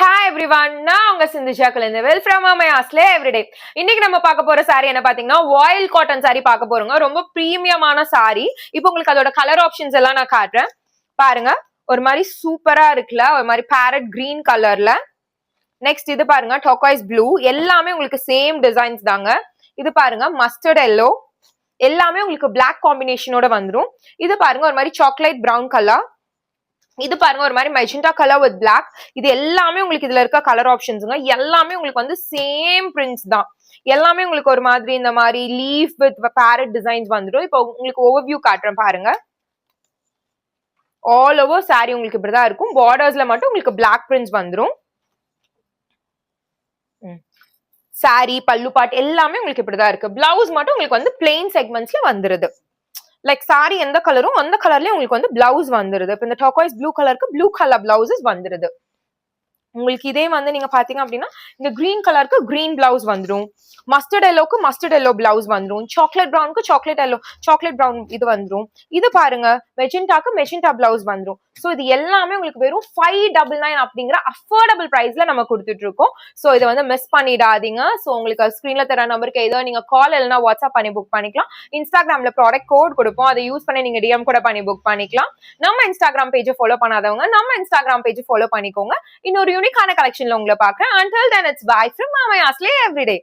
Hi everyone, நான் உங்க சிந்துஜா குழந்தை வெல் ஃப்ரம் மாமாஸ்லே எவ்ரிடே. இன்னைக்கு நம்ம பார்க்க போற saree என்ன பாத்தீங்கன்னா வாயில் காட்டன் saree பார்க்க போறோங்க. ரொம்ப பிரீமியமான saree. இப்போ உங்களுக்கு அதோட கலர் ஆப்ஷன்ஸ் எல்லாம் நான் காட்டுறேன். பாருங்க, ஒரு மாதிரி சூப்பரா இருக்குல்ல, ஒரு மாதிரி பேரட் கிரீன் கலர்ல. நெக்ஸ்ட் இது பாருங்க டர்காய்ஸ் ப்ளூ, எல்லாமே உங்களுக்கு சேம் டிசைன்ஸ் தாங்க. இது பாருங்க மஸ்டர்ட் எல்லோ, எல்லாமே உங்களுக்கு பிளாக் காம்பினேஷனோட வந்துரும். இது பாருங்க ஒரு மாதிரி சாக்லேட் பிரவுன் கலர். இது பாருங்க ஒரு மாதிரி மெஜெண்டா கலர் வித் பிளாக். இது எல்லாமே உங்களுக்கு இதுல இருக்க கலர் ஆப்ஷன்ஸுங்க. எல்லாமே உங்களுக்கு வந்து சேம் பிரிண்ட்ஸ் தான். எல்லாமே உங்களுக்கு ஒரு மாதிரி இந்த மாதிரி லீஃப் வித் பேரட் டிசைன்ஸ் வந்துடும். இப்போ உங்களுக்கு ஓவர்வியூ காட்டுறேன் பாருங்க. ஆல் ஓவர் சாரி உங்களுக்கு இப்படிதான் இருக்கும். பார்டர்ஸ்ல மட்டும் உங்களுக்கு பிளாக் பிரிண்ட்ஸ் வந்துடும். சாரி பல்லு பாட் எல்லாமே உங்களுக்கு இப்படிதான் இருக்கு. பிளவுஸ் மட்டும் உங்களுக்கு வந்து பிளெயின் செக்மெண்ட்ஸ்ல வந்துருது. லைக் சாரி எந்த கலரும் அந்த கலர்லயே உங்களுக்கு வந்து பிளவுஸ் வந்துருது. இப்போ இந்த டர்காய்ஸ் ப்ளூ கலருக்கு ப்ளூ கலர் பிளவுசஸ் வந்துருது. உங்களுக்கு இதே வந்து நீங்க பாத்தீங்க அப்படின்னா இந்த கிரீன் கலருக்கு கிரீன் பிளவுஸ் வந்துடும். மஸ்டர்ட் எல்லோக்கு மஸ்டர்ட் எல்லோ பிளவுஸ் வந்துடும். சாக்லேட் ப்ரௌனுக்கு சாக்லேட் எல்லோ சாக்லேட் ப்ரௌன் இது வந்துடும். இது பாருங்க மெஜெண்டாக்கு மெஜெண்டா பிளவுஸ் வந்துடும். ஸோ இது எல்லாமே உங்களுக்கு வெறும் 599 அப்படிங்கிற அஃபோர்டபுள் பிரைஸ்ல நம்ம கொடுத்துட்டு இருக்கோம். ஸோ இதை வந்து மிஸ் பண்ணிடாதீங்க. ஸோ உங்களுக்கு ஸ்கிரீன்ல தர நம்பருக்கு ஏதோ நீங்க கால் இல்லைன்னா வாட்ஸ்அப் பண்ணி புக் பண்ணிக்கலாம். இன்ஸ்டாகிராம்ல ப்ராடக்ட் கோட் கொடுப்போம், அதை யூஸ் பண்ணி நீங்க டிஎம் கூட பண்ணி புக் பண்ணிக்கலாம். நம்ம இன்ஸ்டாகிராம் பேஜை ஃபாலோ பண்ணாதவங்க நம்ம இன்ஸ்டாகிராம் பேஜை ஃபாலோ பண்ணிக்கோங்க. இன்னொரு யூனிக்கான கலெக்ஷன்ல உங்களை பார்க்குறேன். Until then, it's bye from Mama Asli every day.